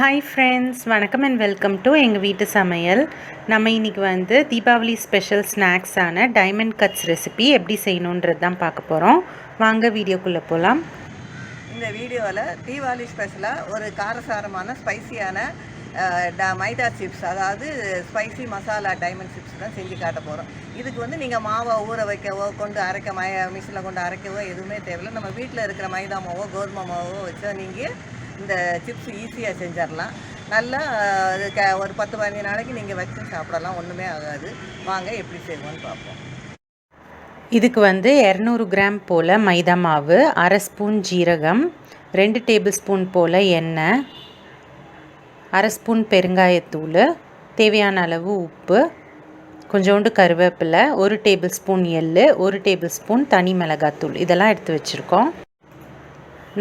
Hi friends, வணக்கம் and welcome to எங்கள் வீட்டு சமையல். நம்ம இன்றைக்கி வந்து தீபாவளி ஸ்பெஷல் ஸ்நாக்ஸான டைமண்ட் கட்ஸ் ரெசிபி எப்படி செய்யணுன்றது தான் பார்க்க போகிறோம். வாங்க வீடியோக்குள்ளே போகலாம். இந்த வீடியோவில் தீபாவளி ஸ்பெஷலாக ஒரு காரசாரமான ஸ்பைசியான மைதா சிப்ஸ், அதாவது ஸ்பைசி மசாலா டைமண்ட் சிப்ஸ் தான் செஞ்சு காட்ட போகிறோம். இதுக்கு வந்து நீங்கள் மாவை ஊற வைக்கவோ கொண்டு அரைக்க மிஷினில் கொண்டு அரைக்கவோ எதுவுமே தேவையில்லை. நம்ம வீட்டில் இருக்கிற மைதா மாவோ கோதுமை மாவோ வச்சா நீங்கள் இந்த சிப்ஸ் ஈஸியாக செஞ்சிடலாம். நல்லா ஒரு 10-15 நாளைக்கு நீங்கள் வச்சு சாப்பிடலாம், ஒன்றுமே ஆகாது. வாங்க எப்படி செய்வோன்னு பார்ப்போம். இதுக்கு வந்து 200 கிராம் போல் மைதா மாவு, 1/2 ஸ்பூன் ஜீரகம், 2 டேபிள் ஸ்பூன் போல் எண்ணெய், 1/2 ஸ்பூன் பெருங்காயத்தூள், தேவையான அளவு உப்பு, கொஞ்சோண்டு கருவேப்பிலை, 1 டேபிள் ஸ்பூன் எள்ளு, 1 டேபிள் ஸ்பூன் தனி மிளகாத்தூள், இதெல்லாம் எடுத்து வச்சுருக்கோம்.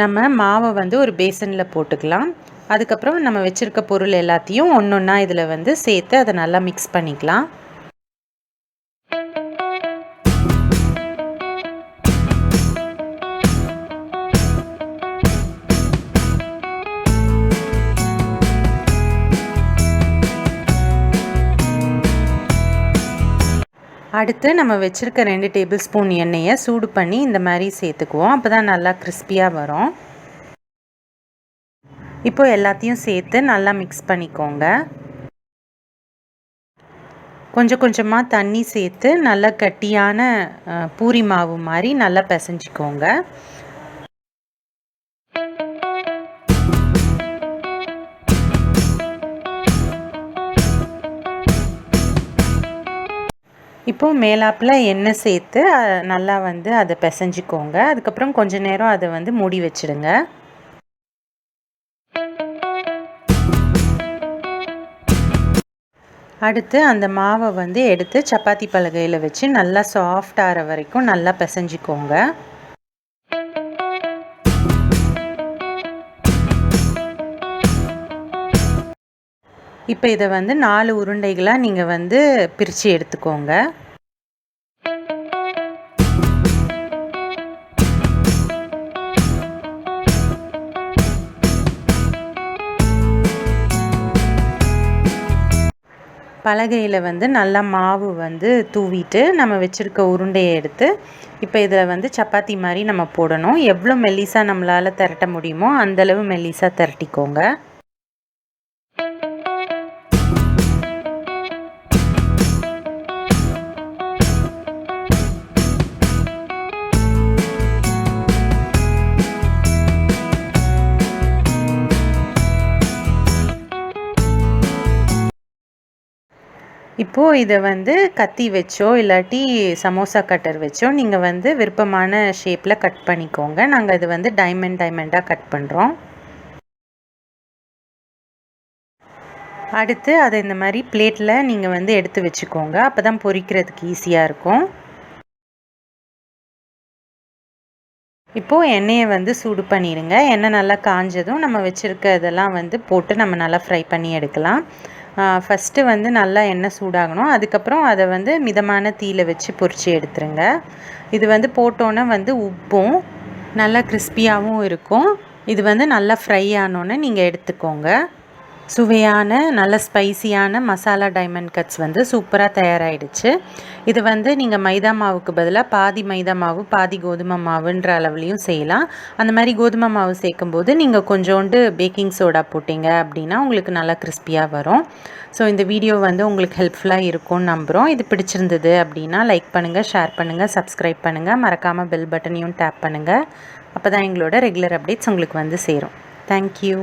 நம்ம மாவை வந்து ஒரு பேசனில் போட்டுக்கலாம். அதுக்கப்புறம் நம்ம வச்சுருக்க பொருள் எல்லாத்தையும் ஒன்றா இதில் வந்து சேர்த்து அதை நல்லா மிக்ஸ் பண்ணிக்கலாம். அடுத்து நம்ம வச்சுருக்க 2 டேபிள் ஸ்பூன் எண்ணெயை சூடு பண்ணி இந்த மாதிரி சேர்த்துக்குவோம். அப்போ தான் நல்லா கிறிஸ்பியாக வரும். இப்போ எல்லாத்தையும் சேர்த்து நல்லா மிக்ஸ் பண்ணிக்கோங்க. கொஞ்சம் கொஞ்சமாக தண்ணி சேர்த்து நல்லா கட்டியான பூரி மாவு மாதிரி நல்லா பிசைஞ்சிக்கோங்க. இப்போது மேலாப்பில் எண்ணெய் சேர்த்து நல்லா வந்து அதை பிசைஞ்சிக்கோங்க. அதுக்கப்புறம் கொஞ்சம் நேரம் அதை வந்து மூடி வச்சிடுங்க. அடுத்து அந்த மாவை வந்து எடுத்து சப்பாத்தி பலகையில் வச்சு நல்லா சாஃப்ட் ஆகிற வரைக்கும் நல்லா பிசைஞ்சிக்கோங்க. இப்போ இதை வந்து 4 உருண்டைகளாக நீங்கள் வந்து பிரித்து எடுத்துக்கோங்க. பலகையில் வந்து நல்லா மாவு வந்து தூவிட்டு நம்ம வச்சுருக்க உருண்டையை எடுத்து இப்போ இதில் வந்து சப்பாத்தி மாதிரி நம்ம போடணும். எவ்வளோ மெல்லிசாக நம்மளால் திரட்ட முடியுமோ அந்தளவு மெல்லிசாக திரட்டிக்கோங்க. இப்போது இதை வந்து கத்தி வச்சோ இல்லாட்டி சமோசா கட்டர் வச்சோ நீங்கள் வந்து விருப்பமான ஷேப்பில் கட் பண்ணிக்கோங்க. நாங்கள் இது வந்து டைமண்டாக கட் பண்ணுறோம். அடுத்து அதை இந்த மாதிரி பிளேட்டில் நீங்கள் வந்து எடுத்து வச்சுக்கோங்க. அப்போ தான் பொரிக்கிறதுக்கு ஈஸியாக இருக்கும். இப்போது எண்ணெயை வந்து சூடு பண்ணிடுங்க. எண்ணெய் நல்லா காஞ்சதும் நம்ம வச்சுருக்க இதெல்லாம் வந்து போட்டு நம்ம நல்லா ஃப்ரை பண்ணி எடுக்கலாம். ஃபஸ்ட்டு வந்து நல்லா எண்ணெய் சூடாகணும். அதுக்கப்புறம் அதை வந்து மிதமான தீயில் வச்சு பொரித்து எடுத்துருங்க. இது வந்து போட்டோன்னே வந்து உப்பும் நல்லா கிறிஸ்பியாகவும் இருக்கும். இது வந்து நல்லா ஃப்ரை ஆனோன்னே நீங்கள் எடுத்துக்கோங்க. சுவையான நல்ல ஸ்பைசியான மசாலா டைமண்ட் கட்ஸ் வந்து சூப்பராக தயாராகிடுச்சு. இது வந்து நீங்கள் மைதா மாவுக்கு பதிலாக பாதி மைதா மாவு பாதி கோதுமை மாவுன்ற அளவுலையும் செய்யலாம். அந்த மாதிரி கோதுமை மாவு சேர்க்கும்போது நீங்கள் கொஞ்சோண்டு பேக்கிங் சோடா போட்டிங்க அப்படின்னா உங்களுக்கு நல்லா கிறிஸ்பியாக வரும். ஸோ இந்த வீடியோ வந்து உங்களுக்கு ஹெல்ப்ஃபுல்லாக இருக்கும்னு நம்புகிறோம். இது பிடிச்சிருந்தது அப்படின்னா லைக் பண்ணுங்கள், ஷேர் பண்ணுங்கள், சப்ஸ்கிரைப் பண்ணுங்கள். மறக்காமல் பெல் பட்டனையும் டேப் பண்ணுங்கள். அப்போ தான் எங்களோட ரெகுலர் அப்டேட்ஸ் உங்களுக்கு வந்து சேரும். தேங்க்யூ.